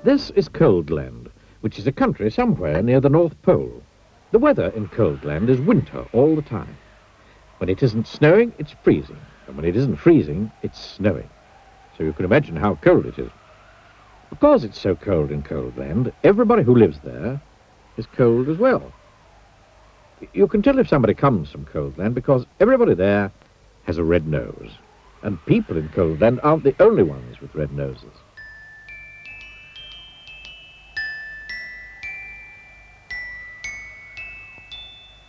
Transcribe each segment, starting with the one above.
This is Coldland, which is a country somewhere near the North Pole. The weather in Coldland is winter all the time. When it isn't snowing, it's freezing. And when it isn't freezing, it's snowing. So you can imagine how cold it is. Because it's so cold in Coldland, everybody who lives there is cold as well. You can tell if somebody comes from Coldland because everybody there has a red nose. And people in Coldland aren't the only ones with red noses.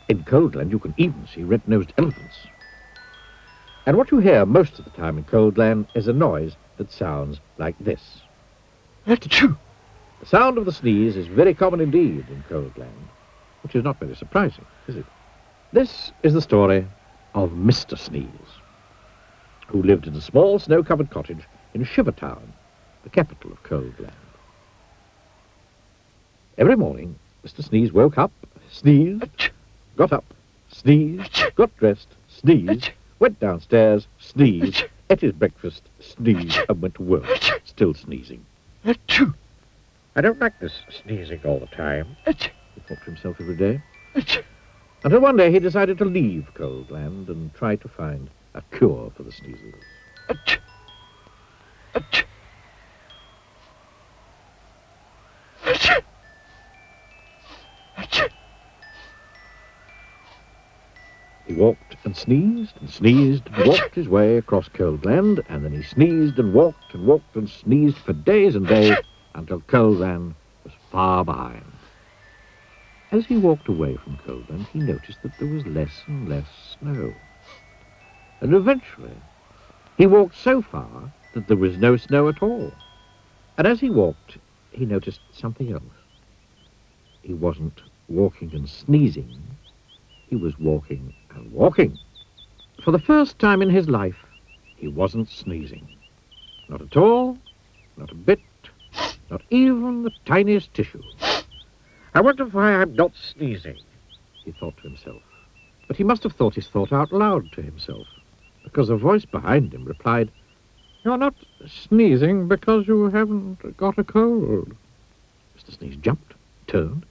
In Coldland, you can even see red-nosed elephants. And what you hear most of the time in Coldland is a noise that sounds like this. Achoo! The sound of the sneeze is very common indeed in Coldland, which is not very surprising, is it? This is the story of Mr. Sneeze, who lived in a small snow-covered cottage in Shivertown, the capital of Coldland. Every morning, Mr. Sneeze woke up, sneezed, Achoo! Got up, sneezed, Achoo! Got dressed, sneezed, Achoo! Went downstairs, sneezed, Achoo! Ate his breakfast, sneezed, and went to work, Achoo! Still sneezing. Achoo! I don't like this sneezing all the time, Achoo! He thought to himself every day. Achoo! Until one day he decided to leave Coldland and try to find a cure for the sneezes. Achoo! Achoo! Achoo! Achoo! He walked and sneezed and walked his way across Coldland, and then he sneezed and walked and sneezed for days and days until Coldland was far behind. As he walked away from Coldland, he noticed that there was less and less snow. And eventually, he walked so far that there was no snow at all. And as he walked, he noticed something else. He wasn't walking and sneezing. He was walking and walking. For the first time in his life, he wasn't sneezing. Not at all, not a bit, not even the tiniest tissue. I wonder why I'm not sneezing, he thought to himself. But he must have thought his thought out loud to himself, because a voice behind him replied, "You're not sneezing because you haven't got a cold." Mr. Sneeze jumped, turned,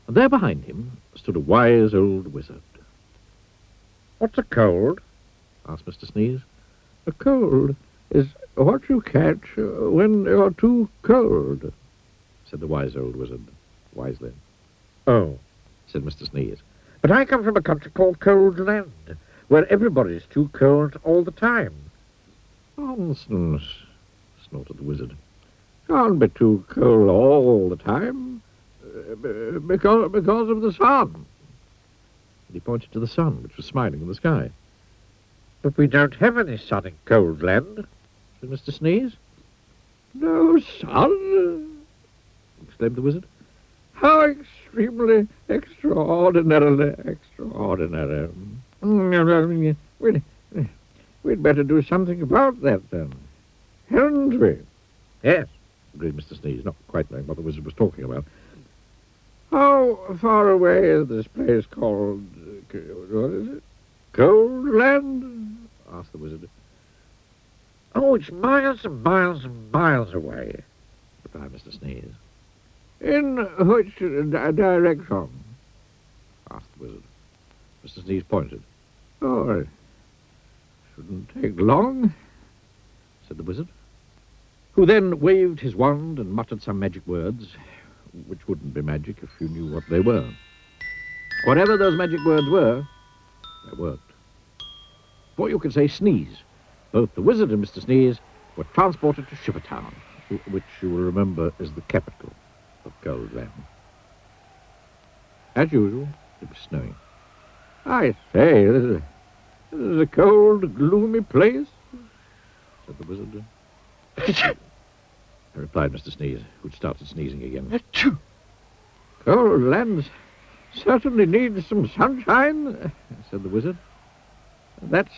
and there behind him stood a wise old wizard. "What's a cold?" asked Mr. Sneeze. "A cold is what you catch when you're too cold," said the wise old wizard wisely. "Oh," said Mr. Sneeze, "but I come from a country called Coldland, where everybody's too cold all the time." "Nonsense," snorted the wizard. "Can't be too cold all the time, because of the sun." And he pointed to the sun, which was smiling in the sky. "But we don't have any sun in Coldland," said Mr. Sneeze. "No sun?" exclaimed the wizard. "How extremely extraordinarily extraordinary. We'd better do something about that, then, hadn't we?" "Yes," agreed Mr. Sneeze, not quite knowing what the wizard was talking about. "How far away is this place called, what is it, Coldland?" asked the wizard. "Oh, it's miles and miles and miles away," replied Mr. Sneeze. "In which direction?" asked the wizard. Mr. Sneeze pointed. "Oh, it shouldn't take long," said the wizard, who then waved his wand and muttered some magic words, which wouldn't be magic if you knew what they were. Whatever those magic words were, they worked. Before you could say sneeze, both the wizard and Mr. Sneeze were transported to Shivertown, which you will remember is the capital of Coldland. As usual, it was snowing. "I say, this is a cold, gloomy place," said the wizard. "Achoo!" replied Mr. Sneeze, who'd started sneezing again. "Achoo! Coldland certainly needs some sunshine," said the wizard. That's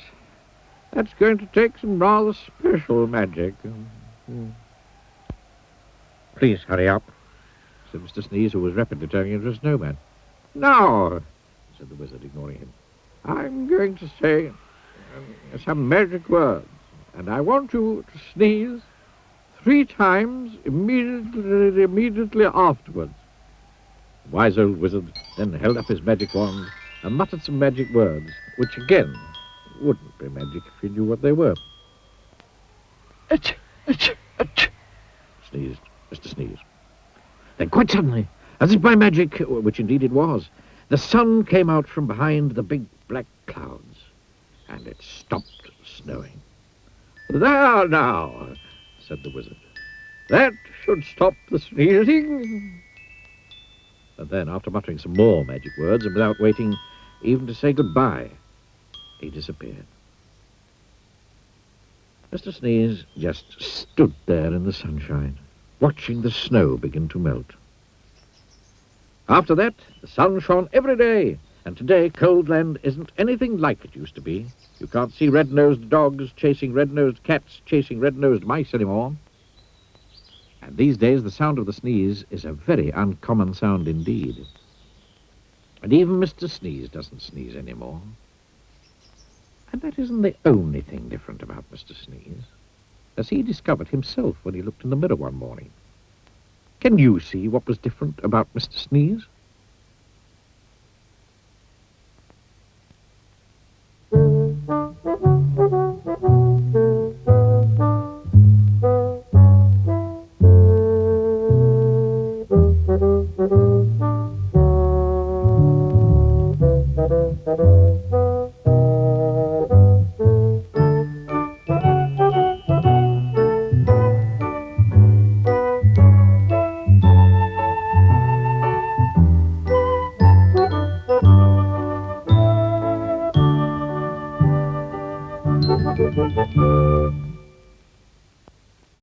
going to take some rather special magic." "Please hurry up," said Mr. Sneeze, who was rapidly turning into a snowman. "Now," said the wizard, ignoring him, "I'm going to say some magic words, and I want you to sneeze 3 times immediately afterwards. The wise old wizard then held up his magic wand and muttered some magic words, which again wouldn't be magic if you knew what they were. Ach, ach, ach. Sneezed Mr. Sneeze. Then quite suddenly, as if by magic, which indeed it was, the sun came out from behind the big black clouds, and it stopped snowing. "There now," said the wizard. "That should stop the sneezing." And then, after muttering some more magic words, and without waiting even to say goodbye, he disappeared. Mr. Sneeze just stood there in the sunshine, watching the snow begin to melt. After that, the sun shone every day, and today Coldland isn't anything like it used to be. You can't see red-nosed dogs chasing red-nosed cats chasing red-nosed mice anymore. And these days the sound of the sneeze is a very uncommon sound indeed. And even Mr. Sneeze doesn't sneeze anymore. And that isn't the only thing different about Mr. Sneeze, as he discovered himself when he looked in the mirror one morning. Can you see what was different about Mr. Sneeze?